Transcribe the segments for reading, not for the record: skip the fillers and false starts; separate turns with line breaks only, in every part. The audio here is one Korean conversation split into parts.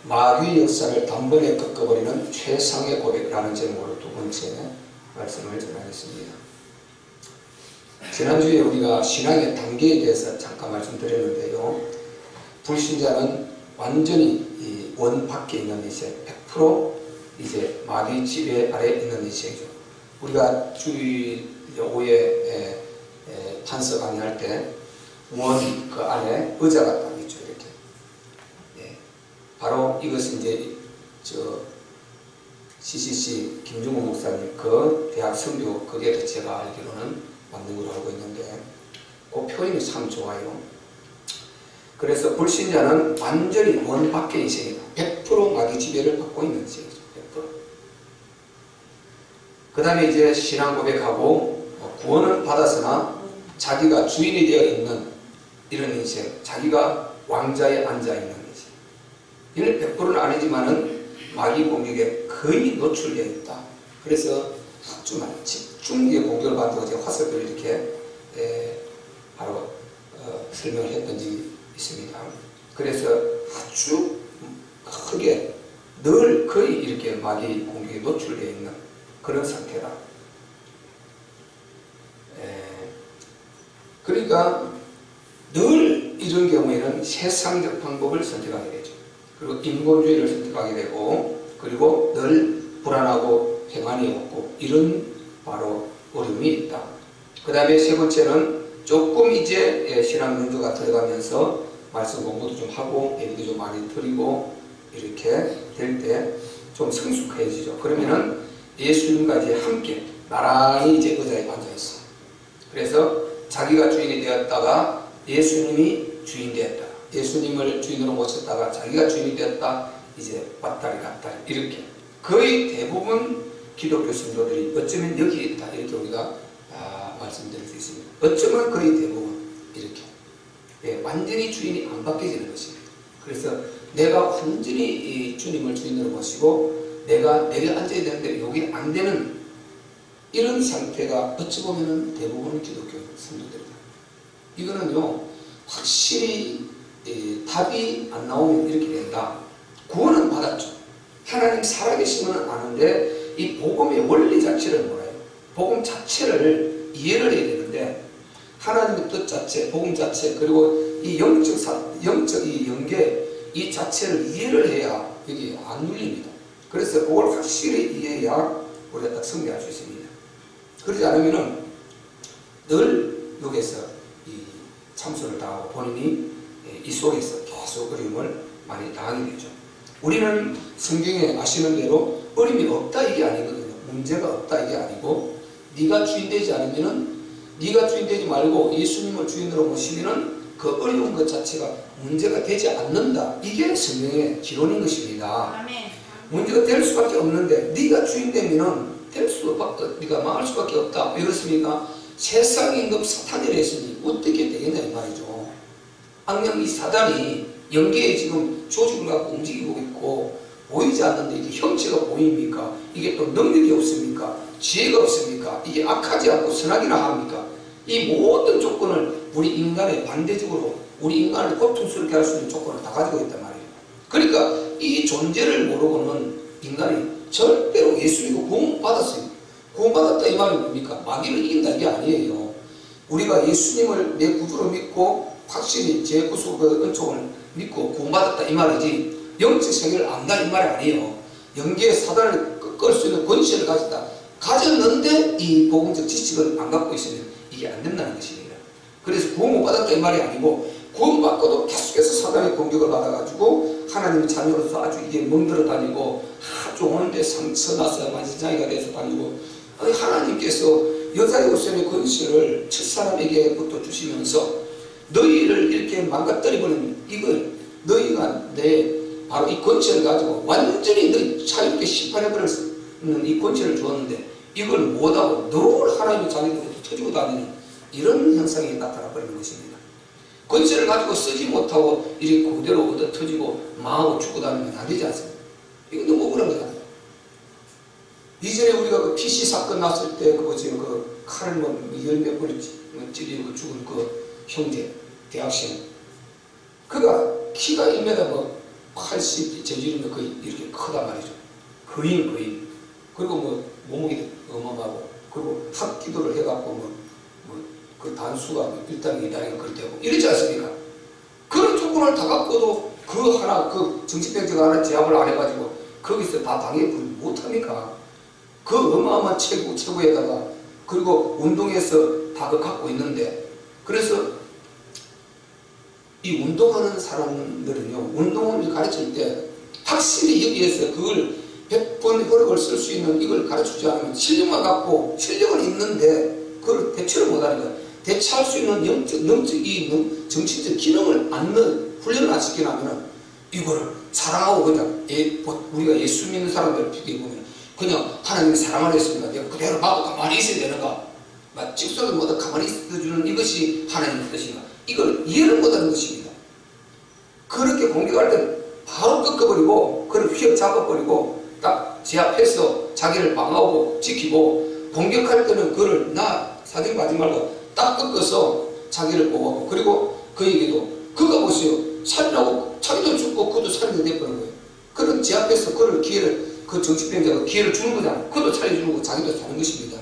마귀의 역사를 단번에 꺾어버리는 최상의 고백이라는 제목으로 두 번째 말씀을 전하겠습니다. 지난주에 우리가 신앙의 단계에 대해서 잠깐 말씀드렸는데요. 불신자는 완전히 이 원 밖에 있는 이제 100% 이제 마귀 지배 아래 있는 이세죠. 우리가 주일 오후에 판서 강의할 때 원 그 안에 의자가 딱 있죠. 이렇게. 예. 바로 이것이 이제 CCC 김중호 목사님 그 대학 선교 그게 제가 알기로는 맞는 걸로 알고 있는데 그 표현이 참 좋아요. 그래서 불신자는 완전히 원 밖의 인생이다. 100% 마귀 지배를 받고 있는 인생이죠. 100%. 그 다음에 이제 신앙 고백하고 구원은 받았으나 자기가 주인이 되어 있는 이런 인생, 자기가 왕자에 앉아 있는 인생. 이는 100%는 아니지만은 마귀 공격에 거의 노출되어 있다. 그래서 아주 집중의 공격을 받고 제가 화살표를 이렇게 바로 설명을 했던 적이 있습니다. 그래서 아주 크게 늘 거의 이렇게 마귀 공격에 노출되어 있는 그런 상태다. 그러니까 늘 이런 경우에는 세상적 방법을 선택하게 되죠. 그리고 인본주의를 선택하게 되고 그리고 늘 불안하고 평안이 없고 이런 바로 어려움이 있다. 그 다음에 세 번째는 조금 이제 신앙 연구가 들어가면서 말씀 공부도 좀 하고 얘기도 좀 많이 드리고 이렇게 될 때 좀 성숙해지죠. 그러면은 예수님과 이제 함께 나란히 이제 의자에 앉아있어. 그래서 자기가 주인이 되었다가 예수님이 주인 되었다. 예수님을 주인으로 모셨다가 자기가 주인이 되었다. 이제 왔다리 갔다리 이렇게 거의 대부분 기독교 성도들이 어쩌면 여기에 있다. 이렇게 우리가 말씀드릴 수 있습니다. 어쩌면 거의 대부분 이렇게 완전히 주인이 안 바뀌어지는 것입니다. 그래서 내가 완전히 이 주님을 주인으로 모시고 내가 내게 앉아야 되는데 여기 안 되는 이런 상태가 어찌 보면 대부분 기독교 성도들이다. 이거는요 확실히 답이 안 나오면 이렇게 된다. 구원은 받았죠. 하나님 살아계시면 아는데 이 복음의 원리 자체를 몰라요. 복음 자체를 이해를 해야 되는데 하나님의 뜻 자체, 복음 자체 그리고 이 영적 이 연계 이 자체를 이해를 해야 여기 안 눌립니다. 그래서 그걸 확실히 이해해야 우리가 딱 승리할 수 있습니다. 그러지 않으면은 늘 여기서 이 참소를 당하고 본인이 이 속에서 계속 어려움을 많이 당하게 되죠. 우리는 성경에 아시는 대로 어려움이 없다 이게 아니거든요. 문제가 없다 이게 아니고 네가 주인 되지 않으면은 네가 주인 되지 말고 예수님을 주인으로 모시면은 그 어려운 것 자체가 문제가 되지 않는다. 이게 성경의 기론인 것입니다.
아멘.
문제가 될 수밖에 없는데 네가 주인 되면은 될 수밖에 네가 망할 수밖에 없다. 왜 그렇습니까? 세상 임금 사탄이라 했으니 어떻게 되겠냐 이 말이죠. 악령 이 사단이 영계에 지금 조직을 갖고 움직이고 있고 보이지 않는데 이게 형체가 보입니까? 이게 또 능력이 없습니까? 지혜가 없습니까? 이게 악하지 않고 선하기나 합니까? 이 모든 조건을 우리 인간의 반대적으로 우리 인간을 고통스럽게 할 수 있는 조건을 다 가지고 있단 말이에요. 그러니까 이 존재를 모르고는 인간이 절대로 예수 믿고 구원받았어요. 구원받았다 이 말이 뭡니까? 마귀를 이긴다 이게 아니에요. 우리가 예수님을 내 구주로 믿고 확실히 제 구속의 은총을 믿고 구원받았다 이 말이지 영적 세계를 안다 이 말이 아니에요. 영계의 사단을 꺾을 수 있는 권세를 가졌다. 가졌는데 이 복음적 지식을 안 갖고 있으면 이게 안 된다는 것입니다. 그래서 구원 못 받았다 이 말이 아니고 구원받고도 계속해서 사단의 공격을 받아가지고 하나님의 자녀로서 아주 이게 멍들어 다니고 아주 오는데 상처나서 만신창이가 돼서 다니고 하나님께서 여자의 옷선의 권세를 첫사람에게부터 주시면서 너희를 이렇게 망가뜨려버리면 이걸 너희가 내 바로 이 권세를 가지고 완전히 너희 자유롭게 심판해버릴 수 있는 이 권세를 주었는데 이걸 못하고 늘 하나님의 자녀들로 터지고 다니는 이런 현상이 나타나 버리는 것입니다. 권세를 가지고 쓰지 못하고 이렇게 그대로 얻어 터지고 망하고 죽고 다니면 안 되지 않습니까? 이거 너무 억울한 거잖아요. 이전에 우리가 그 PC 사건 났을 때 그거 지금 그 칼을 열몇 번 찌르고 죽은 그 형제 대학생 그가 키가 1m 80 재질이면 거의 이렇게 크단 말이죠. 거의. 그리고 뭐 몸무게도 어마어마하고, 그리고 합기도를 해갖고 그 단수가 1단계 2단계가 그렇게 되고 이러지 않습니까? 그런 조건을 다 갖고도 그 하나, 그 정신병자가 하나 제압을 안 해가지고 거기서 다 당해버리지 못합니까? 그 어마어마한 최고에다가, 그리고 운동에서 다 그 갖고 있는데, 그래서 이 운동하는 사람들은요, 운동을 가르칠 때 확실히 여기에서 그걸 100번 효력을 쓸 수 있는 이걸 가르치지 않으면 실력만 갖고, 실력은 있는데 그걸 대처를 못하니까, 대처할 수 있는 정신적 기능을 훈련을 안 시키면 이거를 사랑하고 그냥 우리가 예수 믿는 사람들 비교해 보면 그냥 하나님의 사랑을 했습니다. 내가 그대로 받고 가만히 있어야 되는가? 직속에 뭐다 가만히 있어주는 이것이 하나님의 뜻인가? 이걸 이해를 못하는 것입니다. 그렇게 공격할 때 바로 꺾어버리고, 그걸 휘어 잡아버리고, 딱 제 앞에서 자기를 방어하고 지키고, 공격할 때는 그를 사정 가지 말고 딱 꺾어서 자기를 보호하고, 그리고 그에게도 그가 보세요. 살인하고 자기도 죽고 그도 살인이 돼버린 거예요. 그런 제 앞에서 그를 그 정신병자가 기회를 주는 거잖아요. 그도 살려주는 거고 자기도 사는 것입니다.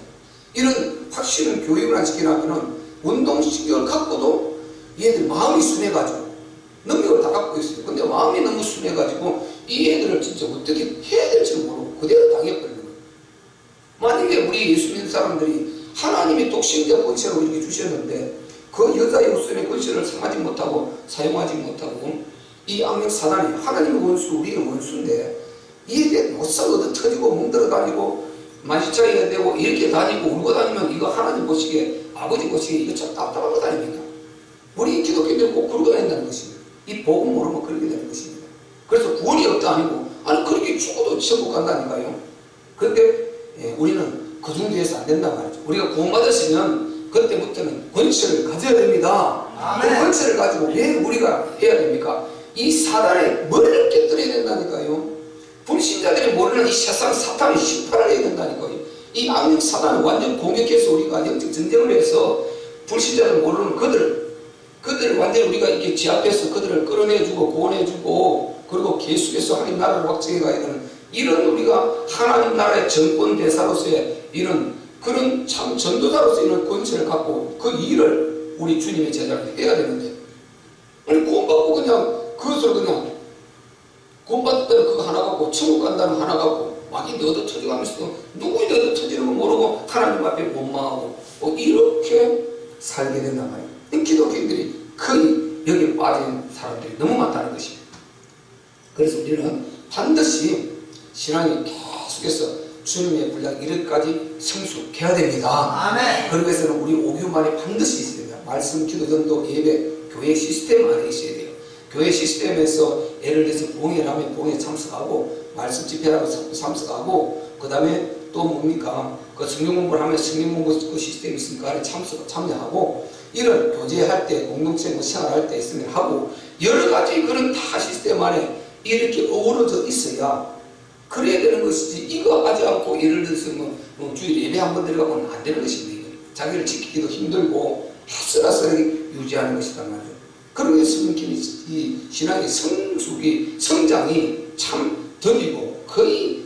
이런 확실한 교육을 안 시키려면 운동신경을 갖고도 얘들 마음이 순해가지고 능력을 다 갖고 있어요. 근데 마음이 너무 순해가지고 이 애들을 진짜 어떻게 해야 될지 모르고 그대로 당해버리는 거예요. 만약에 우리 예수 믿는 사람들이 하나님이 독신자 권세로 이렇게 주셨는데 그 여자의 후손의 권세를 사용하지 못하고 이 악력 사단이 하나님의 원수, 우리의 원수인데 이게 못살 얻어 터지고 멍들어 다니고 만시차이가 되고 이렇게 다니고 울고 다니면 이거 하나님 보시기에, 아버지 보시기에 이거 참 답답한 것 아닙니까? 우리 기독교인들 꼭 그러고 다닌다는 것입니다. 이 복음 모르면 그렇게 되는 것입니다. 그래서 구원이 없다 아니고, 아니 그렇게 죽어도 천국 간다니까요. 그런데 우리는 그 정도에서 안 된단 말이죠. 우리가 구원받았으면 그때부터는 권세를 가져야 됩니다. 그 권세를 가지고 왜 우리가 해야 됩니까? 이 사단의 머리를 깨뜨려야 된다니까요. 불신자들이 모르는 이 세상 사탄의 심판을 해야 된다니까요. 이 악력 사단을 완전 공격해서 우리가 영적 전쟁을 해서 불신자들 모르는 그들을 완전히 우리가 이렇게 제압해서 그들을 끌어내주고 구원해주고, 그리고 계속해서 하나님 나라를 확증해 가야 되는 이런 우리가 하나님 나라의 정권 대사로서의 그런 참 전도자로서 이런 권세를 갖고 그 일을 우리 주님의 제자를 해야 되는데, 아니 구원받고 그냥 그것을 그냥 구원받았다는 그거 하나 갖고 천국 간다는 하나 갖고 막 얻어 터져가면서 누구인지 얻어 터지는 거 모르고 하나님 앞에 원망하고 이렇게 살게 된단 말이에요. 기독교인들이 거의 여기에 빠진 사람들이 너무 많다는 것입니다. 그래서 우리는 반드시 신앙이 계속해서 주님의 분량 이르기까지 성숙해야 됩니다. 아멘. 그러기 위해서는 우리 오교만이 반드시 있어야 됩니다. 말씀, 기도, 전도, 예배, 교회 시스템 안에 있어야 돼요. 교회 시스템에서 예를 들어서 봉회를 하면 봉회에 참석하고, 말씀 집회라고 참석하고, 그 다음에 또 뭡니까? 그 성경 공부를 하면 성경 공부 그 시스템이 있으니까 안에 참여하고, 이런 교제할 때, 공동체 생활할 때 있으면 하고, 여러 가지 그런 다 시스템 안에 이렇게 어우러져 있어야 그래야 되는 것이지, 이거 하지 않고 예를 들어서 주일 예배 한번 들어가고는 안 되는 것입니다. 자기를 지키기도 힘들고 아슬아슬하게 유지하는 것이단 말이에요. 그러기 위해서 이 신앙의 성장이 참 더디고 거의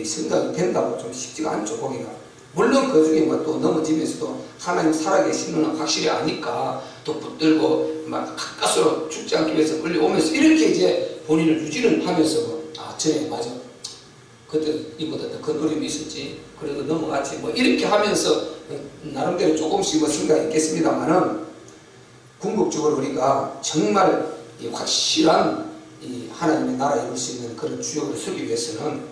성장이 된다고 좀 쉽지가 않죠, 보기가. 물론 그 중에 또 넘어지면서도 하나님 살아계시는 건 확실히 아니까 또 붙들고 막 가까스로 죽지 않기 위해서 끌려오면서 이렇게 이제 본인을 유지를 하면서 전에 맞아. 그때 이보다 더 큰 어려움이 있었지. 그래도 넘어갔지. 이렇게 하면서 나름대로 조금씩 성장이 있겠습니다만은, 궁극적으로 우리가 정말 확실한 하나님의 나라에 이룰 수 있는 그런 주역을 서기 위해서는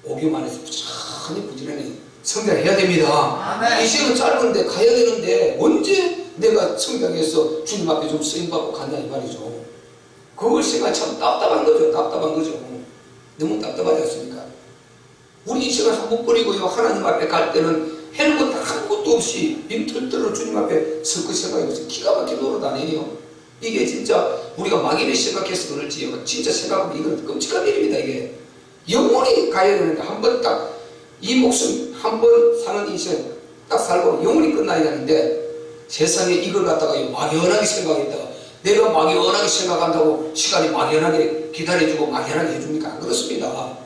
오교만에서 부지런히 성장해야 됩니다. 아멘. 이 시간은 짧은데 가야 되는데 언제 내가 성장해서 주님 앞에 좀 쓰임받고 간다 이 말이죠. 그걸 생각 참 답답한 거죠. 너무 답답하지 않습니까? 우리 이 시간 한번 버리고요, 하나님 앞에 갈 때는 해는 것 아무것도 없이 빈털터로 주님 앞에 설 것 생각해보세요. 기가 막히게 돌아다니네요. 이게 진짜 우리가 막연히 생각해서 그럴지 진짜 생각하면 이건 끔찍한 일입니다. 이게 영원히 가야 되는데, 한 번 딱 이 목숨 한 번 사는 인생 딱 살고 영원히 끝나야 되는데, 세상에 이걸 갖다가 막연하게 생각했다가 내가 막연하게 생각한다고 시간이 막연하게 기다려주고 막연하게 해줍니까? 안 그렇습니다.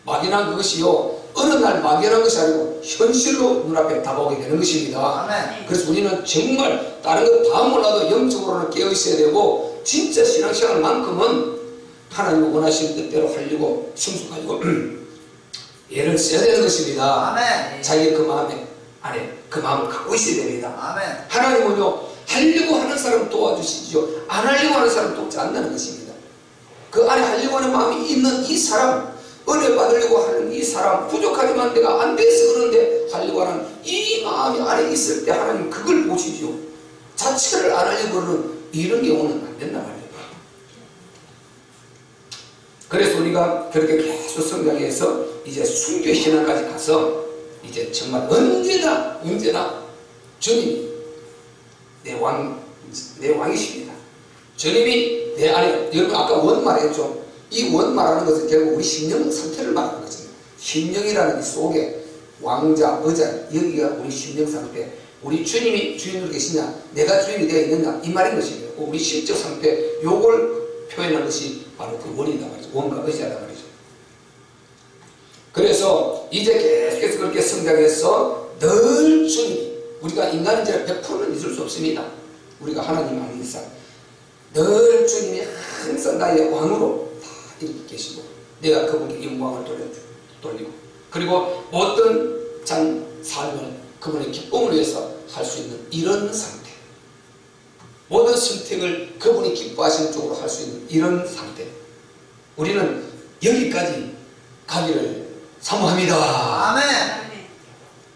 막연한 그것이요, 어느 날 막연한 것이 아니고 현실로 눈앞에 다가오게 되는 것입니다.
아멘.
그래서 우리는 정말 다른 것 다 몰라도 영적으로는 깨어 있어야 되고, 진짜 신앙생활만큼은 하나님 원하시는 뜻대로 하려고 성숙하려고 애를 써야 되는 것입니다.
아멘.
자기 그 마음에 안에 그 마음을 갖고 있어야 됩니다.
아멘.
하나님은요, 하려고 하는 사람 도와주시죠, 안 하려고 하는 사람 돕지 않는다는 것입니다. 그 안에 하려고 하는 마음이 있는 이 사람, 은혜 받으려고 하는 이 사람, 부족하지만 내가 안 돼서 그런데 하려고 하는 이 마음이 안에 있을 때 하나님 그걸 보시죠. 자체를 안 하려고 하는 이런 경우는 안 된단 말이에요. 그래서 우리가 그렇게 계속 성장해서 이제 순교 신앙까지 가서 이제 정말 언제나 주님이 내 왕이십니다. 주님이 내 안에, 여러분 아까 원 말했죠. 이 원 말하는 것은 결국 우리 심령 상태를 말하는 것입니다. 심령이라는 이 속에 왕자, 의자, 여기가 우리 심령 상태. 우리 주님이 주인으로 계시냐, 내가 주인이 되어 있느냐, 이 말인 것입니다. 우리 심적 상태, 요걸 표현한 것이 바로 그 원이다 말이죠. 원과 의자다 말이죠. 그래서 이제 계속해서 그렇게 성장해서 늘 주님이, 우리가 인간인지라 100%는 있을 수 없습니다. 우리가 하나님 아닌 이상 늘 주님이 항상 나의 왕으로 다 이렇게 계시고, 내가 그분께 영광을 돌리고, 그리고 어떤 삶을 그분의 기쁨을 위해서 할 수 있는 이런 상태, 모든 선택을 그분이 기뻐하시는 쪽으로 할 수 있는 이런 상태, 우리는 여기까지 가기를 사모합니다.
아멘.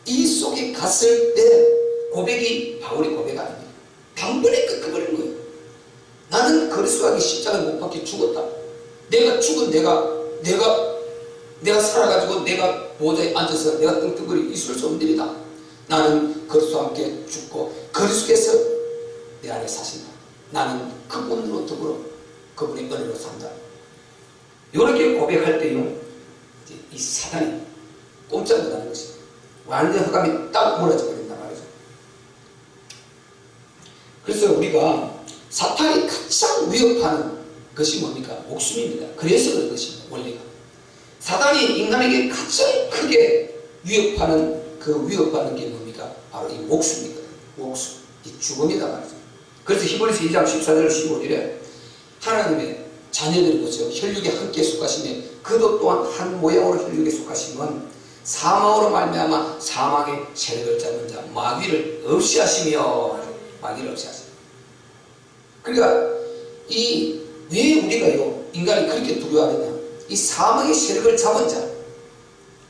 이 속에 갔을 때 고백이 바울의 고백 아닙니다. 단번에 끝내버리는 거예요. 나는 그리스도에게 십자가를 못 박혀 죽었다. 내가 죽은 내가 살아가지고 내가 보좌에 앉아서 내가 떵떵거리 있을 수 없는 일이다. 나는 그리스도와 함께 죽고 그리스도께서 내 안에 사신다. 나는 그분으로 더불어 그분의 은혜로 산다. 이렇게 고백할 때요, 이 사단이 꼼짝 못하는 것입니다. 완전 흑암이 딱 무너져 버린단 말이죠. 그래서 우리가 사탄이 가장 위협하는 것이 뭡니까? 목숨입니다. 그래서 그런 것입니다. 원리가. 사단이 인간에게 가장 크게 위협하는 위협받는 게 뭡니까? 바로 이 목숨이거든요. 목숨, 이 죽음이다 말이죠. 그래서 히브리서 2장 14절 15절에 하나님의 자녀들이 보세요. 혈육에 함께 속하시며 그도 또한 한 모양으로 혈육에 속하시면 사망으로 말미암아 사망의 세력을 잡는 자 마귀를 없이 하시며, 마귀를 없이 하시며. 그러니까 왜 우리가요, 인간이 그렇게 두려워하느냐, 이 사망의 세력을 잡은 자,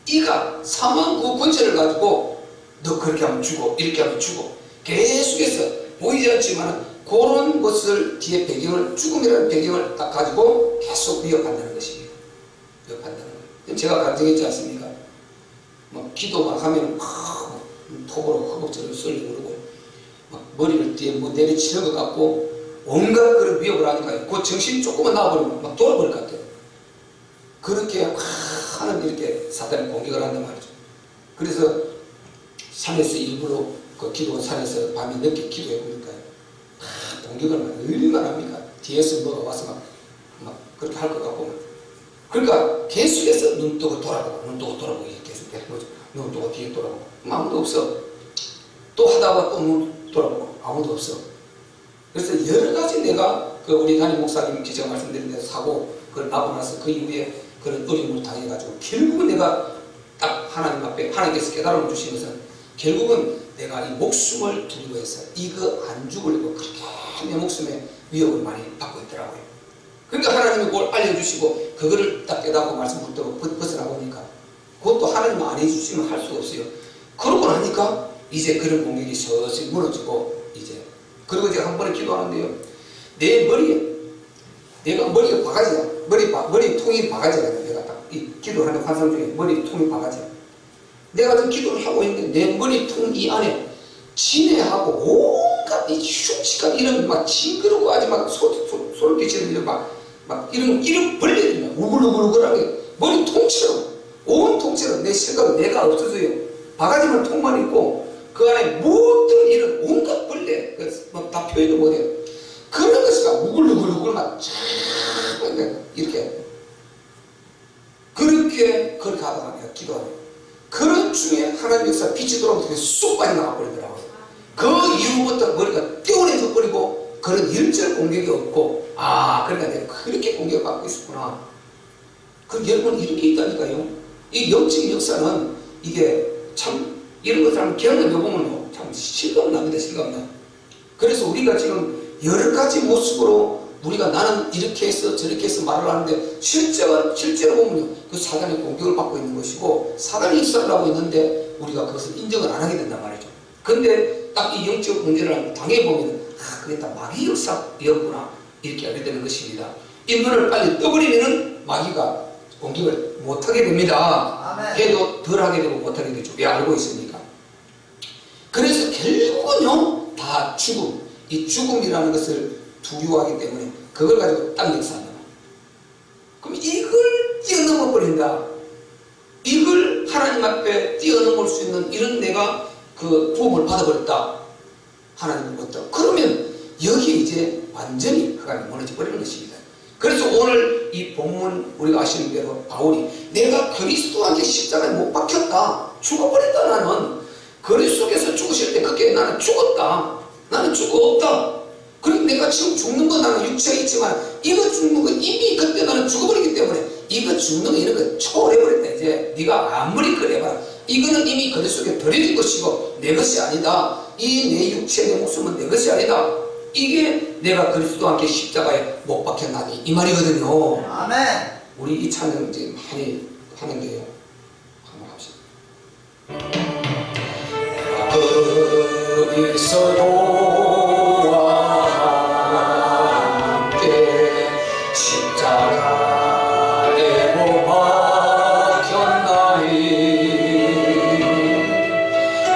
이가 사망 그 권세를 가지고 너 그렇게 하면 죽어, 이렇게 하면 죽어, 계속해서 보이지 않지만 그런 것을 뒤에 배경을, 죽음이라는 배경을 딱 가지고 계속 위협한다는 것입니다. 위협한다는 거예요. 제가 가정했지 않습니까? 막 기도만 하면 막 톡으로 허벅지를 썰리고 그러고, 막 머리를 뒤에 뭐 내리치는 것 같고, 온갖 그런 위협을 하니까 그 정신이 조금만 나와버리면 막 돌아버릴 것 같아요. 그렇게 하는 이렇게 사단이 공격을 한단 말이죠. 그래서 산에서 일부러 그 기도 산에서 밤에 늦게 기도해 보니까 공격을 얼마나 합니까? 뒤에서 뭐가 와서 막 그렇게 할 것 같고, 그러니까 계속해서 눈 뜨고 돌아보고 눈 뜨고 돌아보고 계속 되는 거죠. 눈 뜨고 뒤에 돌아보고 아무도 없어. 또 하다가 또 눈 돌아보고 아무도 없어. 그래서 여러 가지 내가 우리 담임 목사님께 제가 말씀드린 대로 사고 그걸 나고 나서 그 이후에 그런 어려움을 당해가지고 결국은 내가 딱 하나님 앞에 하나님께서 깨달음을 주신 것은 결국은 내가 이 목숨을 두고 해서 이거 안 죽으려고 그렇게 내 목숨에 위협을 많이 받고 있더라고요. 그러니까 하나님이 그걸 알려주시고 그거를 딱 깨닫고 말씀 붙들고 벗어나보니까 그것도 하나님 안 해주시면 할 수가 없어요. 그러고 나니까 이제 그런 공격이 서서히 무너지고, 이제 그리고 제가 한 번에 기도하는데요, 내 머리에, 내가 머리가 바가지야. 머리 통이 바가지야. 내가 딱 이 기도하는 환상 중에 머리 통이 바가지야. 내가 좀 기도를 하고 있는데 내 머리통 이 안에 진해하고 온갖 이 흉측한 이런 막 징그러고 아주 막 소름 끼치는 이런 막 이런 벌레들이 막 우글우글우글하게 머리 통째로, 온 통째로 내 생각은 내가 없어져요. 바가지만 통만 있고 그 안에 모든 이런 온갖 벌레 다 표현도 못해요. 그런 것이가 우글우글우글 막 이렇게 그렇게 하다가 내가 기도하네. 그런 중에 하나님 역사 빛이 들어오면서 쑥 빠져나가 버리더라고요. 그 이후부터 머리가 떼어내져 버리고 그런 일절 공격이 없고, 그러니까 내가 그렇게 공격받고 있었구나. 여러분 이런 게 있다니까요. 이 영적인 역사는 이게 참 이런 것을 한번 경험해보면 참 실감납니다. 실감나. 그래서 우리가 지금 여러 가지 모습으로 우리가 나는 이렇게 해서 저렇게 해서 말을 하는데 실제로 보면요, 그 사단의 공격을 받고 있는 것이고 사단이 역사를 하고 있는데 우리가 그것을 인정을 안 하게 된단 말이죠. 근데 딱 이 영적 문제를 당해보면 그게 다 마귀 역사였구나 이렇게 알게 되는 것입니다. 이 눈을 빨리 떠버리면 마귀가 공격을 못하게 됩니다.
아멘.
해도 덜 하게 되고 못하게 되죠. 왜 알고 있습니까? 그래서 결국은요 다 죽음, 이 죽음이라는 것을 두려워하기 때문에 그걸 가지고 딱 역사한다. 그럼 이걸 뛰어넘어 버린다. 이걸 하나님 앞에 뛰어넘을 수 있는 이런 내가 그 부음을 받아버렸다. 하나님은 어떠? 그러면 여기에 이제 완전히 흑암이 무너져 버리는 것입니다. 그래서 오늘 이 본문 우리가 아시는 대로 바울이 내가 그리스도와 함께 십자가에 못 박혔다. 죽어버렸다. 나는 그리스도께서 죽으실 때 그게 나는 죽었다. 나는 죽어 없다. 그리고 내가 지금 죽는 건 나는 육체가 있지만 이거 죽는 건 이미 그때 나는 죽어버리기 때문에 이거 죽는 거 이런 거 초월해버렸다. 이제 네가 아무리 그래봐라. 이거는 이미 그리스도께 버려진 것이고 내 것이 아니다. 이 내 육체 내 목숨은 내 것이 아니다. 이게 내가 그리스도와 함께 십자가에 못 박혔나니 이 말이거든요.
아멘.
우리 이 찬양 이제 많이 하는데요. 한번 합시다. 그리스도와 함께 십자가에 못 박혔나니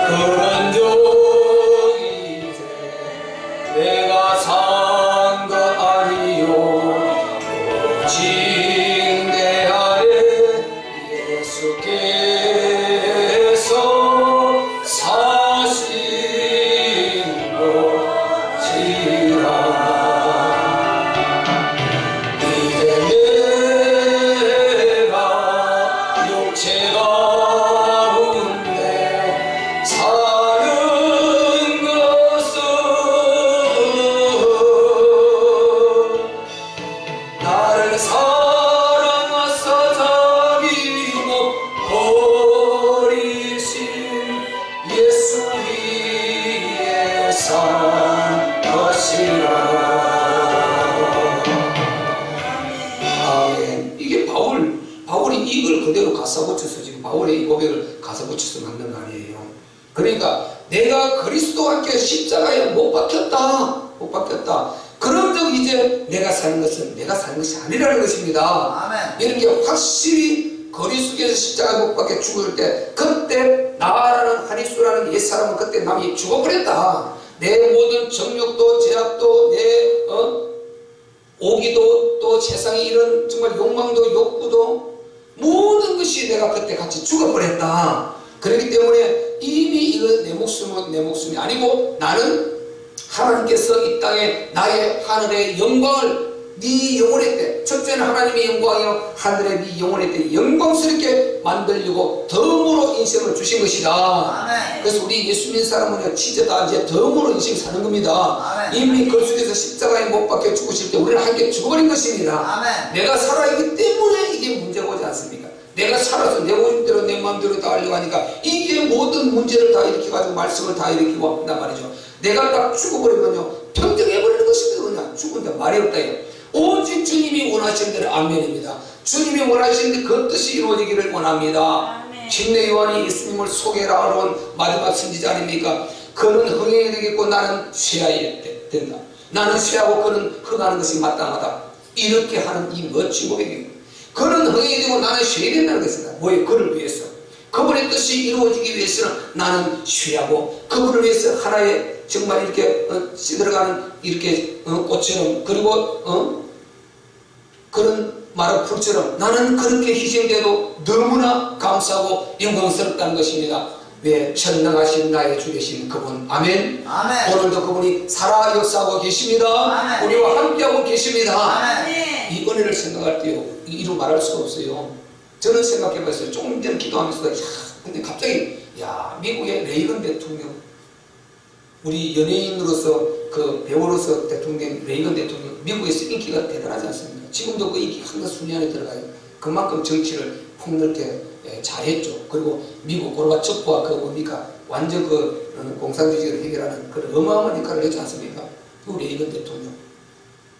그런 적 이제 내가 산 것 아니요 오직 내 안에 예수께서 사신 것이라. 이제 내가 육체 가운데 사는 것은 나를 사랑하사 자기 못 버리신 예수 위에 산 것이라. 아멘. 이게 바울이 이걸 그대로 가사 붙여서 지금 바울의 이 고백을 가사 붙여서 만든 거 아니에요. 그러니까 내가 그리스도와 함께 십자가에 못 박혔다. 못 박혔다. 그런 적 이제 내가 사는 것은 내가 사는 것이 아니라는 것입니다.
아멘.
이렇게 확실히 그리스도께서 십자가에 못 박혀 죽을 때 그때 나라는 하리수라는 옛사람은 그때 남이 죽어버렸다. 내 모든 정욕도 제약도 내 오기도 또 세상의 이런 정말 욕망도 욕구도 모든 것이 내가 그때 같이 죽어버렸다. 그렇기 때문에 이미 이건 내 목숨은 내 목숨이 아니고 나는 하나님께서 이 땅에 나의 하늘의 영광을 네 영혼의 때 첫째는 하나님의 영광이요 하늘의 네 영혼의 때 영광스럽게 만들려고 덤으로 인생을 주신 것이다.
아멘.
그래서 우리 예수 믿는 사람은 진짜 다 이제 덤으로 인생 사는 겁니다.
아멘.
이미 그리스도께서 십자가에 못 박혀 죽으실 때 우리는 함께 죽어버린 것입니다.
아멘.
내가 살아있기 때문에 이게 문제가 오지 않습니까? 내가 살아서 내 오줌대로 내 마음대로 다 하려고 하니까 이게 모든 문제를 다 일으켜가지고 말씀을 다 일으키고 한단 말이죠. 내가 딱 죽어버리면요 평정해버리는 것입니다. 그냥 죽은데 말이 없다. 오직 주님이 원하시는 대로 아멘입니다. 주님이 원하시는 데 그 뜻이 이루어지기를 원합니다. 침례 요한이 예수님을 소개하러 온 마지막 선지자 아닙니까? 그는 흥해야 되겠고 나는 쇠해야 된다. 나는 쇠하고 그는 흥하는 것이 마땅하다. 이렇게 하는 이 멋진 고백입니다. 그는 흥해야 되고 나는 쇠해야 된다는 것입니다. 뭐에 그를 위해서 그분의 뜻이 이루어지기 위해서는 나는 쇠하고 그분을 위해서 하나의 정말 이렇게 시들어가는 이렇게 꽃처럼 그리고 그런 마른 풀처럼 나는 그렇게 희생돼도 너무나 감사하고 영광스럽다는 것입니다. 왜 전능하신 나의 주 되신 그분, 아멘.
아멘.
오늘도 그분이 살아 역사하고 계십니다.
아멘.
우리와 함께하고 계십니다.
아멘.
이 은혜를 생각할 때요, 이루 말할 수가 없어요. 저는 생각해봤어요. 조금 전에 기도하면서도 근데 갑자기 미국의 레이건 대통령, 우리 연예인으로서 그 배우로서 대통령 레이건 대통령, 미국에서 인기가 대단하지 않습니까? 지금도 그 인기 항상 순위 안에 들어가요. 그만큼 정치를 폭넓게 잘했죠. 그리고 미국 고르바초프와 그 뭡니까 완전 그 공산주의를 해결하는 그런 어마어마한 역할을 했지 않습니까? 그 레이건 대통령.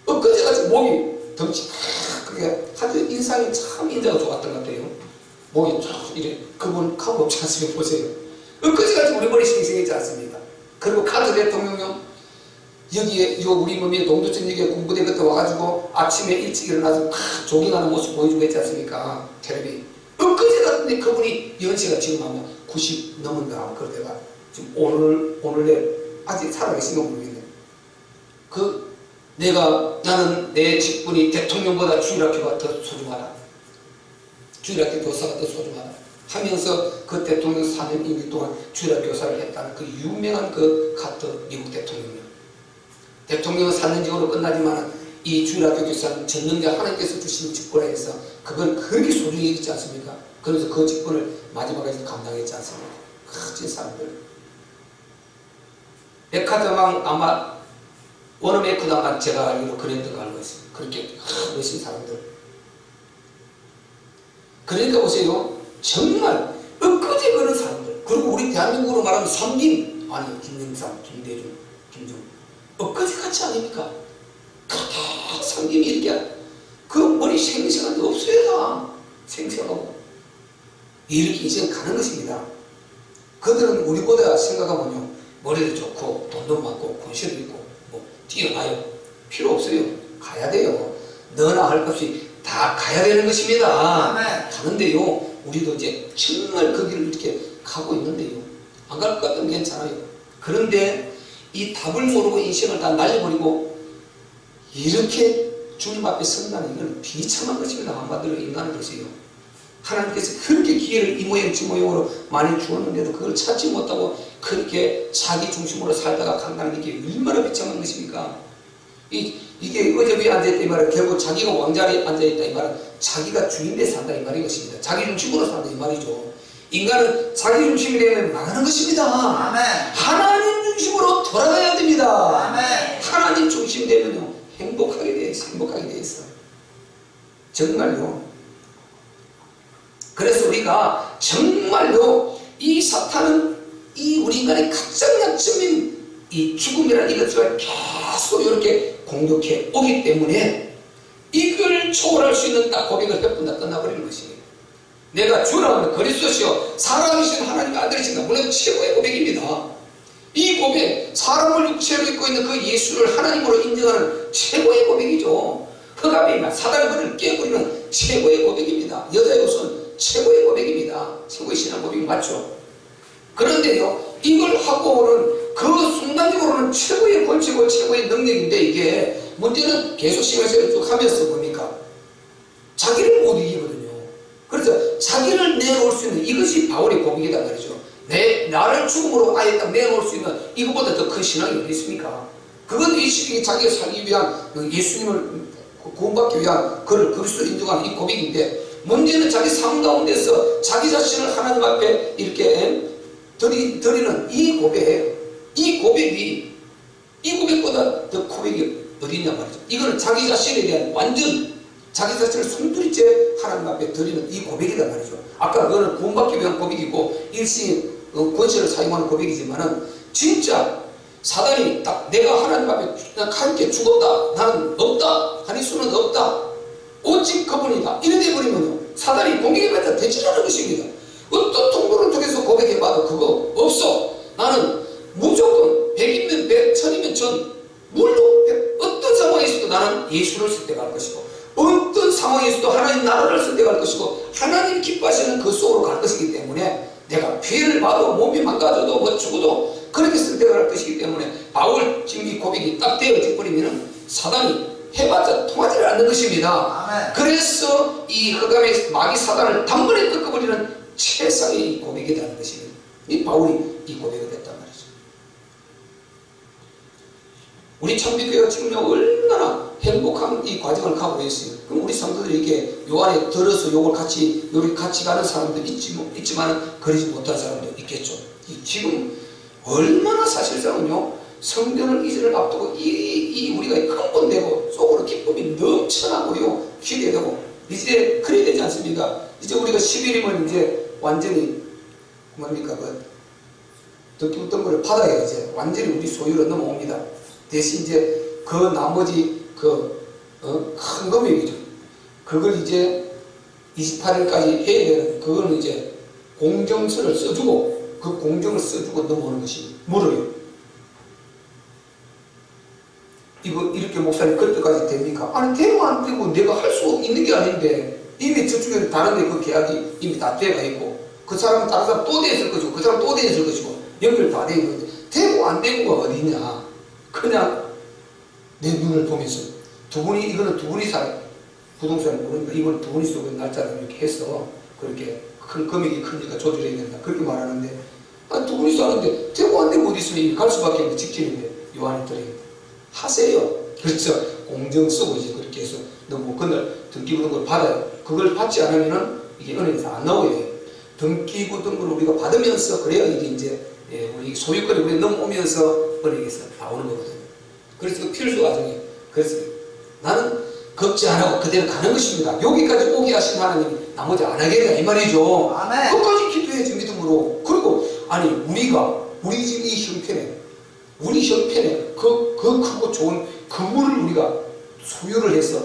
엊그제같이 몸이 덩치 그게 아주 인상이 참 인자가 좋았던 것 같아요. 몸이 쫙 이래 그분 하고 없지 않습니까? 보세요. 엊그제같이 우리 머리 생생했지 않습니까? 그리고 카드 대통령요, 여기에 우리 몸에 동두천역에 군부대 그때 와가지고 아침에 일찍 일어나서 조깅하는 모습 보여주고 했지 않습니까? 텔레비. 엊그제 같은데 그분이 연세가 지금 아마 90 넘은가 그러다가 지금 오늘 내일 아직 살아계신가 모르겠네. 나는 내 직분이 대통령보다 주일학교가 더 소중하다. 주일학교 교사가 더 소중하다. 하면서 그 대통령 4년 임기 동안 주일학교 교사를 했다는 그 유명한 그 카터 미국 대통령이요. 대통령은 4년직으로 끝나지만 이 주일학교 교사는 전능자 하나님께서 주신 직분에 해서 그걸 그렇게 소중히 여기지 않습니까? 그래서 그 직분을 마지막까지 감당했지 않습니까? 진 사람들. 백화점왕 아마 원어민 에코당한 제가 알기로 그랜드가 알고 있습니다. 그렇게 멋진 사람들. 그러니까 보세요. 정말 엊그제 그런 사람들. 그리고 우리 대한민국으로 말하면 삼김, 아니 김영삼, 김대중, 김정은 엊그제 같이 아닙니까? 삼김이 이렇게 그 머리 생생한 데 없어요. 다 생생하고 이렇게 이제 가는 것입니다. 그들은 우리보다 생각하면요, 머리도 좋고 돈도 많고 권세도 있고 뭐 뛰어나요. 필요 없어요. 가야 돼요. 너나 할 것 없이 다 가야 되는 것입니다.
아멘.
가는데요, 우리도 이제 정말 그 길을 이렇게 가고 있는데요, 안 갈 것 같으면 괜찮아요. 그런데 이 답을 모르고 인생을 다 날려버리고 이렇게 주님 앞에 선다는 이건 비참한 것입니다. 한마디로 인간으로서요. 하나님께서 그렇게 기회를 이 모양 저 모양으로 많이 주었는데도 그걸 찾지 못하고 그렇게 자기 중심으로 살다가 간다는 게 얼마나 비참한 것입니까? 이게 어제 위에 앉아있다 이 말은 결국 자기가 왕자리에 앉아있다 이 말은 자기가 주인돼 산다 이 말인 것입니다. 자기 중심으로 산다 이 말이죠. 인간은 자기 중심이 되면 망하는 것입니다.
아멘.
하나님 중심으로 돌아가야 됩니다.
아멘.
하나님 중심 되면요, 행복하게 돼 있어. 행복하게 돼 있어. 정말요. 그래서 우리가 정말로 이 사탄은 이 우리 인간의 가장 약점인 이 죽음이라는 이것을 계속 이렇게 공격해 오기 때문에 이걸 초월할 수 있는 딱 고백을 몇 번 다 끝나버리는 것입니다. 내가 주라 하면 그리스도시요 살아계신 하나님의 아들이신가, 물론 최고의 고백입니다. 이 고백, 사람을 육체로 입고 있는 그 예수를 하나님으로 인정하는 최고의 고백이죠. 흑암이 사단의 문을 깨버리는 최고의 고백입니다. 여자의 옷은 최고의 고백입니다. 최고의 신앙 고백이 맞죠. 그런데요, 이걸 하고는 그 순간적으로는 최고의 권치고 최고의 능력인데, 이게 문제는 계속 시간을 쭉 하면서 뭡니까? 자기를 못 이기거든요. 그래서 자기를 내놓을 수 있는 이것이 바울의 고백이란 말이죠. 나를 죽음으로 아예 딱 내놓을 수 있는 이것보다 더 큰 신앙이 어디 있습니까? 그건 이 자기가 살기 위한 예수님을 구원받기 위한 그를 그리스도로 인정하는 이 고백인데, 문제는 자기 삶 가운데서 자기 자신을 하나님 앞에 이렇게 드리는 이 고백이에요. 이 고백보다 더 고백이 어디 있냐 말이죠. 이거는 자기 자신에 대한 완전 자기 자신을 송두리째 하나님 앞에 드리는 이 고백이란 말이죠. 아까 그거는 구원받기 위한 고백이고 일시 권세를 사용하는 고백이지만은 진짜 사단이 딱 내가 하나님 앞에 함께 죽었다, 나는 없다, 하늘 수는 없다, 오직 그분이다 이래 버리면요, 사단이 공격해봤자 되지 않는 것입니다. 어떤 통로를 통해서 고백해봐도 그거 없어. 나는 무조건 100이면 100, 1000이면 1000, 물론 어떤 상황에서도 나는 예수를 선택할 것이고, 어떤 상황에서도 하나님 나라를 선택할 것이고, 하나님 기뻐하시는 그 속으로 갈 것이기 때문에 내가 피해를 봐도 몸이 망가져도 뭐 죽어도 그렇게 선택을 할 것이기 때문에 바울 지금 이 고백이 딱 되어져 버리면 사단이 해봤자 통하지를 않는 것입니다.
아멘.
그래서 이 흑암의 마귀 사단을 단번에 꺾어버리는 최상의 고백이라는 것입니다. 이 바울이 이 고백을 했단 말이죠. 우리 참빛교회가 지금 얼마나 행복한 이 과정을 가고 있어요. 그럼 우리 성도들이 이렇게 요 안에 들어서 요걸 같이 가는 사람도 있지만 그러지 못한 사람도 있겠죠. 지금 얼마나 사실상은요, 성전을 이전을 앞두고 이 우리가 흥분되고 속으로 기쁨이 넘쳐나고요, 기대되고 이제 그래야 되지 않습니까? 이제 우리가 11일이면 이제 완전히 뭡니까, 듣기 어떤 거를 받아야 이제 완전히 우리 소유로 넘어옵니다. 대신 이제 그 나머지 큰 금액이죠. 그걸 이제 28일까지 해야 되는, 그거는 이제 공정서를 써주고, 그 공정을 써주고 넘어오는 것이 물어요. 이거 이렇게 목사님 그때까지 됩니까? 아니, 되고 안 되고 내가 할 수 있는 게 아닌데, 이미 저쪽에 다른 데 그 계약이 이미 다 돼가 있고, 그 사람은 다른 사람 또 돼 있을 것이고, 그 사람 또 돼 있을 것이고, 연결 다 돼 있는데, 되고 안 되고가 어디냐? 그냥 내 눈을 보면서 이거는 두 분이 부동산을 모르니까 이건 두 분이 쓰고 날짜를 이렇게 해서 그렇게 큰 금액이 크니까 조절해야 된다, 그렇게 말하는데, 두 분이 사는데 되고 안 되고 어디 있으면 갈 수밖에 없는 직진인데 요 안에 들어있다 하세요. 그렇죠. 공정 쓰고 이제 그렇게 해서 너무 그날 등기부 등록을 받아요. 그걸 받지 않으면은 이게 은행에서 안 나오게 돼요. 등기부 등록을 우리가 받으면서 그래야 이게 이제 우리 소유권이 우리 넘어오면서 은행에서 나오는 거거든요. 그래서 그 필수 과정이에요. 그래서 나는 걱정 안 하고 그대로 가는 것입니다. 여기까지 오게 하신 하나님이 나머지 안 하게 된다 이 말이죠.
아멘.
끝까지 기도해야지, 믿음으로. 그리고 아니 우리 지금 이 형편에, 우리 형편에 그 크고 좋은 건물을 우리가 소유를 해서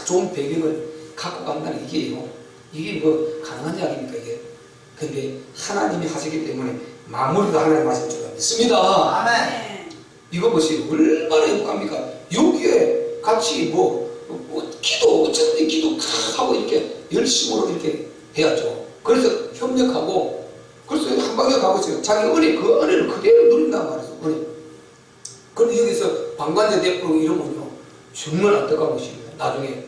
좋은 배경을 갖고 간다는 이게 뭐 가능한 이야기입니까 이게? 근데 하나님이 하시기 때문에 마무리도 하나님 하실 줄 믿습니다.
아멘.
이거 보세요. 얼마나 행복합니까? 여기에 같이 기도, 어쨌든 기도 하고 이렇게 열심으로 이렇게 해야죠. 그래서 협력하고, 그래서 한 방에 가고 있어요. 자기 그 은혜를 그대로 누린단 말이죠. 은혜. 그런데 여기서 방관자 대표 이러면요, 정말 안타까운 것입니다. 나중에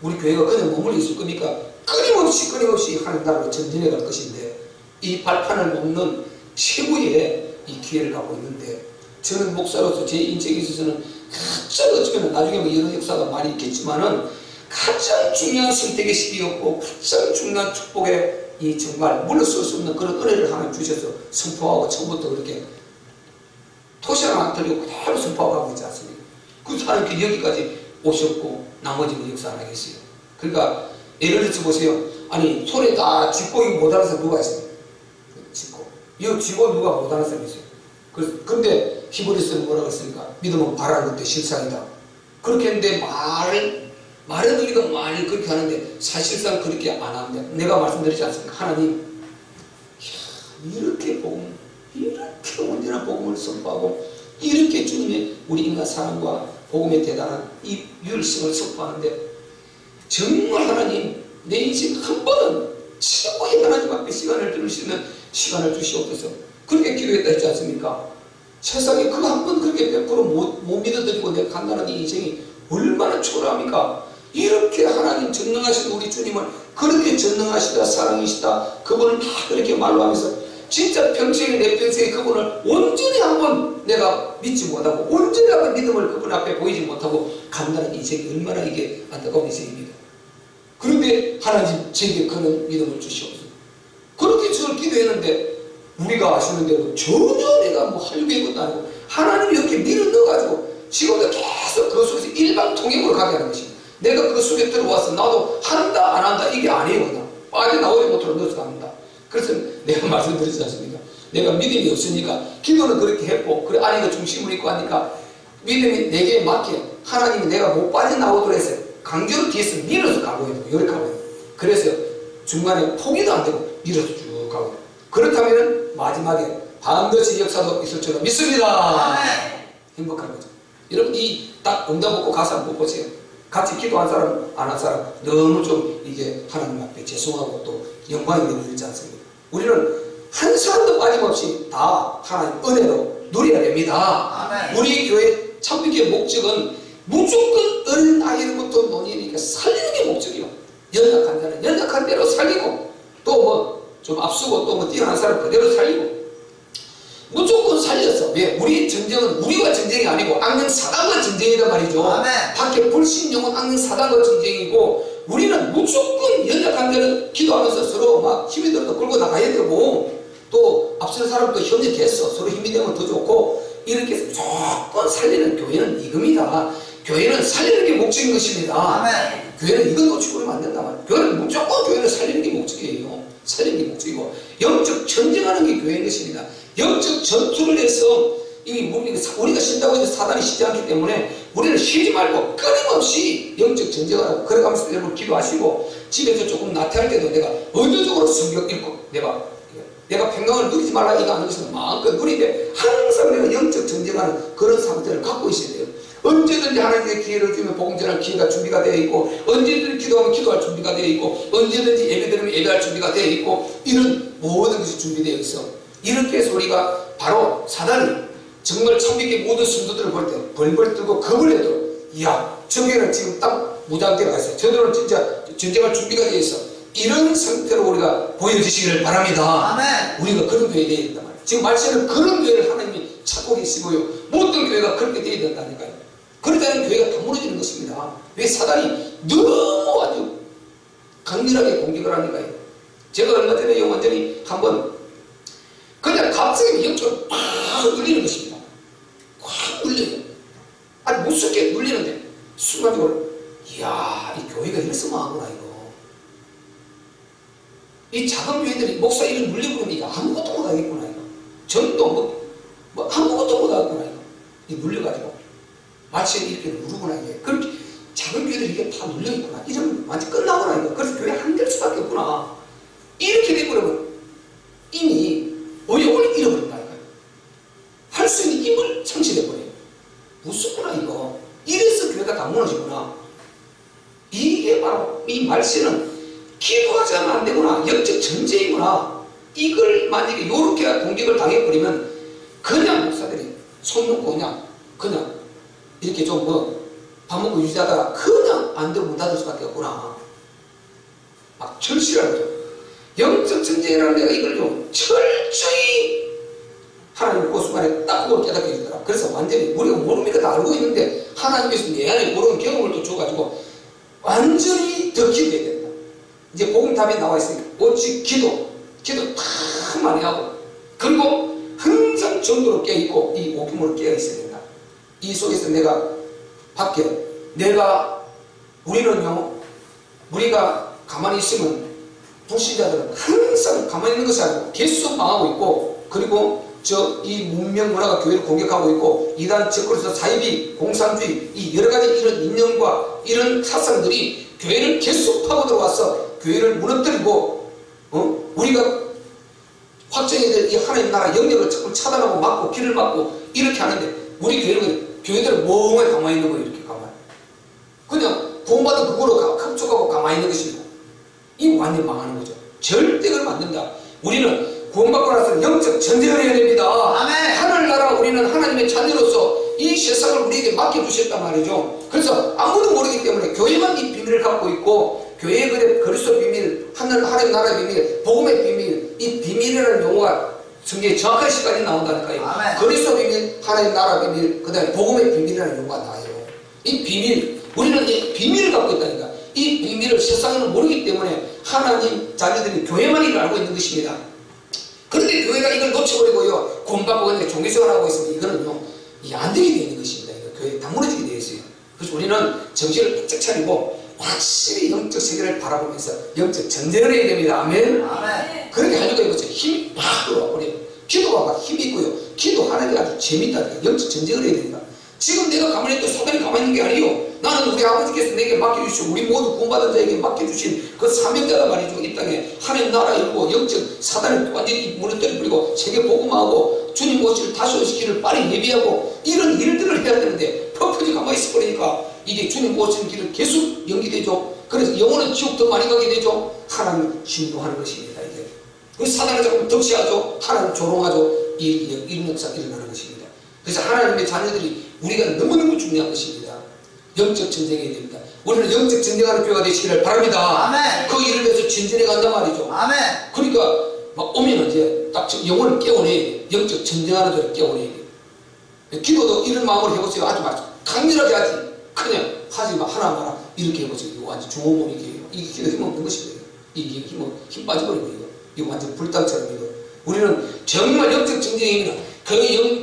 우리 교회가 그냥 머물러 있을 거니까 끊임없이 하는 나라로 전진해 갈 것인데, 이 발판을 놓는 최고의 이 기회를 갖고 있는데, 저는 목사로서 제 인생에 있어서는 가장 어쩌면 나중에 여러 역사가 많이 있겠지만은 가장 중요한 선택의 시기였고, 가장 중요한 축복의 이 정말 물러설 수 없는 그런 은혜를 하나님 주셔서 선포하고 처음부터 그렇게 토시랑 안 틀리고 그대로 선포하고 있지 않습니까? 그 하나님께 여기까지 오셨고 나머지는 역사 안 하겠어요. 그러니까 예를 들어서 보세요. 아니 손에 다 쥐고 이거 못하는 사람 누가 있어요? 쥐고 이거 쥐고 누가 못하는 사람이 있어요? 근데 히브리서는 뭐라고 했습니까? 믿음은 바라는 것도 실상이다. 그렇게 했는데 말은 우리가 많이 그렇게 하는데 사실상 그렇게 안 합니다. 내가 말씀드리지 않습니까? 하나님, 이렇게 온전한 복음을 선포하고 이렇게 주님의 우리 인간 사랑과 복음의 대단한 이 유일성을 선포하는데, 정말 하나님 내 인생 한 번은 최고의 하나님 앞에 시간을 들을 수 있는 시간을 주시옵소서. 그렇게 기도했다 했지 않습니까? 세상에 그거 한 번 그렇게 100% 못 믿어드리고 내가 간다는 이 인생이 얼마나 초라합니까? 이렇게 하나님 전능하신 우리 주님을 그렇게 전능하시다 사랑이시다 그분을 다 그렇게 말로 하면서 진짜 평생에 내 평생에 그분을 온전히 한번 내가 믿지 못하고 온전히 한번 믿음을 그분 앞에 보이지 못하고 간다는 인생이 얼마나 이게 안타까운 인생입니다. 그런데 하나님 제게 그런 믿음을 주시옵소서. 그렇게 저를 기도했는데 우리가 아시는 대로 전혀 내가 하려고 한 것도 아니고 하나님이 이렇게 밀어 넣어가지고 지금도 계속 그 속에서 일방통행으로 가게 하는 것입니다. 내가 그 속에 들어와서 나도 한다 안 한다 이게 아니에요. 그냥 빠져나오지 못하도록 넣어서 갑니다. 그래서 내가 말씀드리지 않습니까? 내가 믿음이 없으니까 기도는 그렇게 했고 그래 아니가 중심을 있고 하니까 믿음이 내게 맞게 하나님이 내가 못 빠져나오도록 해서 강제로 뒤에서 밀어서 가고 있는 거예요. 이렇게 가고 있는 거예요. 그래서 중간에 포기도 안 되고 밀어서 쭉 가고 있는 거예요. 그렇다면 마지막에 반드시 역사도 있을 줄로 믿습니다. 행복한 거죠. 여러분 이 딱 응답 받고 가서 한번 보세요. 같이 기도한 사람 안 한 사람 너무 좀 이게 하나님 앞에 죄송하고 또 영광이 되지 않습니까? 우리는 한 사람도 빠짐없이 다 하나님 은혜로 누려야 됩니다.
아멘.
우리 교회 참빛교의 목적은 무조건 어린 아이로부터 노년이니까 살리는 게 목적이요. 연약한 자는 연약한 대로 살리고 또 좀 앞서고 또 뛰어난 사람 그대로 살리고 무조건 살렸어. 왜? 우리 전쟁은 우리와 전쟁이 아니고 악령 사단과 전쟁이란 말이죠.
아멘.
밖에 불신령은 악령 사단과 전쟁이고, 우리는 무조건 연약한 데는 기도하면서 서로 막 힘이 들어도 끌고 나가야 되고, 또 앞선 사람도 협력했어. 서로 힘이 되면 더 좋고, 이렇게 해서 무조건 살리는 교회는 이겁니다. 교회는 살리는 게 목적인 것입니다.
아멘.
교회는 이건 놓치고 그러면 안 된단 말이에요. 교회는 무조건 교회를 살리는 게 목적이에요. 살리는 게 목적이고, 영적 전쟁하는 게 교회인 것입니다. 영적 전투를 해서 우리가 신다고 해서 사단이 쉬지 않기 때문에 우리는 쉬지 말고 끊임없이 영적 전쟁을 하고, 그래가면서 여러분 기도하시고, 집에서 조금 나태할 때도 내가 의도적으로 성경 읽고, 내가 평강을 누리지 말라 이거 하는 것은 마음껏 누리되, 항상 내가 영적 전쟁하는 그런 상태를 갖고 있어야 돼요. 언제든지 하나님의 기회를 주면 복음 전할 기회가 준비가 되어 있고, 언제든지 기도하면 기도할 준비가 되어 있고, 언제든지 예배드리면 예배할 준비가 되어 있고, 이런 모든 것이 준비되어 있어. 이렇게 해서 우리가 바로 사단이 정말 참되게 모든 성도들을 볼 때 벌벌 떨고 겁을 내도, 이야 저기는 지금 딱 무장대가 있어, 저들은 진짜 전쟁할 준비가 되어 있어, 이런 상태로 우리가 보여주시기를 바랍니다.
아멘.
우리가 그런 교회 되어야 된단 말이에요. 지금 말씀은 그런 교회를 하나님이 찾고 계시고요, 모든 교회가 그렇게 되어야 된다니까요. 그러다는 교회가 다 무너지는 것입니다. 왜? 사단이 너무 아주 강렬하게 공격을 하니까요. 제가 얼마 전에 완전히 한번 그냥 갑자기 영적으로 팍 눌리는 것입니다. 확 눌려요. 아니 무섭게 눌리는데 순간적으로, 이야 이 교회가 이래서 망하구나 이거. 이 작은 교회들이 목사 이런 눌리고 그러면 이거 아무것도 못하겠구나 이거. 전도 뭐 아무것도 못하겠구나 이거. 이 눌려가지고 마치 이렇게 누르구나 이게. 그렇게 작은 교회들이 이게 다 눌려있구나, 이러면 완전 끝나구나 이거. 그래서 교회 안 될 수밖에 없구나. 이렇게 되버리면 이미 의욕을 잃어버린다니까요. 할 수 있는 힘을 상실해버려요. 무섭구나 이거. 이래서 교회가 다 무너지구나. 이게 바로 이 말씀은 기도하지 않으면 안 되구나, 영적 전쟁이구나. 이걸 만약에 이렇게 공격을 당해버리면 그냥 목사들이 손 놓고 그냥 이렇게 좀 밥 먹고 유지하다가 그냥 안 되고 문 닫을 수밖에 없구나. 막 절실하죠. 영적 전쟁이라는 내가 이걸요 철저히 하나님 그 순간에 딱 그걸 깨닫게 해주더라. 그래서 완전히 우리가 모르니까 다 알고 있는데 하나님께서 내 안에 모르는 경험을 또 줘가지고 완전히 더 기도해야 된다. 이제 복음답이 나와 있으니까 오직 기도 다 많이 하고, 그리고 항상 정도로 깨있고 이 오금으로 깨어있어야 된다. 이 속에서 내가 밖에 우리가 가만히 있으면 불신자들은 항상 가만히 있는 것이 아니고 계속 망하고 있고, 그리고 이 문명 문화가 교회를 공격하고 있고, 이단 정권에서 사이비 공산주의 이 여러 가지 이런 인념과 이런 사상들이 교회를 계속 파고 들어와서 교회를 무너뜨리고, 우리가 확정해야 될 이 하나님 나라 영역을 자꾸 차단하고 막고 길을 막고 이렇게 하는데, 우리 교회들은 멍하니 가만히 있는 거예요. 이렇게 가만히 그냥 구원받은 그거로 흡족하고 가만히 있는 것입니다. 이 완전 망하는 거죠. 절대 그러면 안 된다. 우리는 구원받고 나서 영적 전쟁을 해야 됩니다.
아멘.
하늘나라 우리는 하나님의 자녀로서 이 세상을 우리에게 맡겨주셨단 말이죠. 그래서 아무도 모르기 때문에 교회만 이 비밀을 갖고 있고, 교회의 그리스도 비밀, 하나님 나라의 비밀, 복음의 비밀, 이 비밀이라는 용어가 성경에 정확한 시간이 나온다니까요.
아멘.
그리스도 비밀, 하나님 나라 비밀, 그 다음에 복음의 비밀이라는 용어가 나와요. 이 비밀, 우리는 이 비밀을 갖고 있다니까. 이 비밀을 세상은 모르기 때문에 하나님 자녀들이 교회만 이걸 알고 있는 것입니다. 그런데 교회가 이걸 놓쳐버리고요, 구원받고 그냥 종교생활하고 있으면 이거는요, 안 되게 되어 있는 것입니다. 이거 교회 다 무너지게 되어 있어요. 그래서 우리는 정신을 바짝 차리고 확실히 영적 세계를 바라보면서 영적 전쟁을 해야 됩니다. 아멘.
아멘.
그렇게 하려고 해보세요. 힘이 팍 들어와 버려요. 기도가 막 힘이 있고요, 기도하는 게 아주 재밌다니까. 영적 전쟁을 해야 됩니다. 지금 내가 가만히 있고 사단이 가만히 있는 게 아니에요. 나는 우리 아버지께서 내게 맡겨주시고 우리 모두 구원받은 자에게 맡겨주신 그 사명자란 말이죠. 이 땅에 하나님 나라 열고 영적 사단을 완전히 무너뜨려버리고 세계 복음하고 주님 오실 다시 오실 길을 빨리 예비하고 이런 일들을 해야 되는데 퍽퍽이 가만히 있어버리니까 이게 주님 오시는 길을 계속 연기되죠. 그래서 영혼은 지옥 더 많이 가게 되죠. 하나님 신도하는 것입니다. 이게 그 사단을 자꾸 덕시하죠. 하나님 조롱하죠. 이런 역사가 일어나는 것입니다. 그래서 하나님의 자녀들이 우리가 너무너무 중요한 것입니다. 영적 전쟁해야 됩니다. 우리는 영적 전쟁하는 교회가 되시기를 바랍니다.
아멘.
그 일을 위해서 진전해 간단 말이죠.
아멘.
그러니까 막 오면 이제 딱 영혼을 깨워내야 돼. 영적 전쟁하는 대로 깨워내야 돼. 기도도 이런 마음으로 해보세요. 아주 강렬하게 하지. 그냥 하지 마. 하나 마라. 이렇게 해보세요. 이거 완전 중호몸 이게 기도 힘없는 것이에요. 이게 힘 빠져버리고 이거 완전 불닭처럼 이거. 우리는 정말 영적 전쟁의 힘이나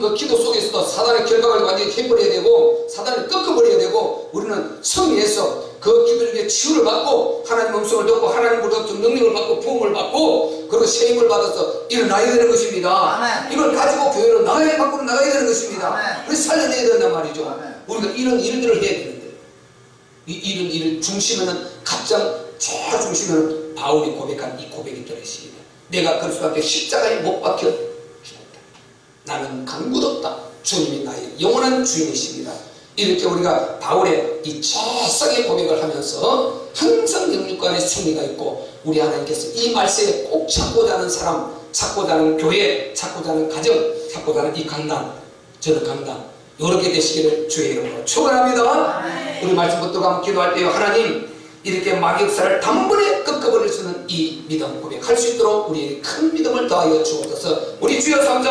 그 기도 속에서도 사단의 결박을 완전히 해버려야 되고 사단을 꺾어버려야 되고 우리는 승리해서 그 기도 중에 치유를 받고 하나님 음성을 듣고 하나님으로부터 능력을 받고 부흥을 받고 그리고 세임을 받아서 일어나야 되는 것입니다.
아멘.
이걸 가지고 교회로 밖으로 나가야 되는 것입니다.
아멘.
그래서 살려내야 된단 말이죠.
아멘.
우리가 이런 일들을 해야 되는데 이런 일을 중심에는 가장 최중심에는 바울이 고백한 이 고백이 들어있습니다. 내가 그리스도 앞에 십자가에 못 박혀 죽었다. 나는 간구없다. 주님이 나의 영원한 주인이십니다. 이렇게 우리가 바울의 이 최상의 고백을 하면서 항상 영육간의 승리가 있고 우리 하나님께서 이 말씀에 꼭 찾고자 하는 사람, 찾고자 하는 교회, 찾고자 하는 가정, 찾고자 하는 이 강단, 저는 강단 이렇게 되시기를 주의 이름으로 축원합니다. 우리 말씀 붙들고 한번 기도할 때요. 하나님 이렇게 마귀역사를 단번에 꺾어버릴 수 있는 이 믿음 고백할 수 있도록 우리에게 큰 믿음을 더하여 주옵소서. 우리 주여 삼자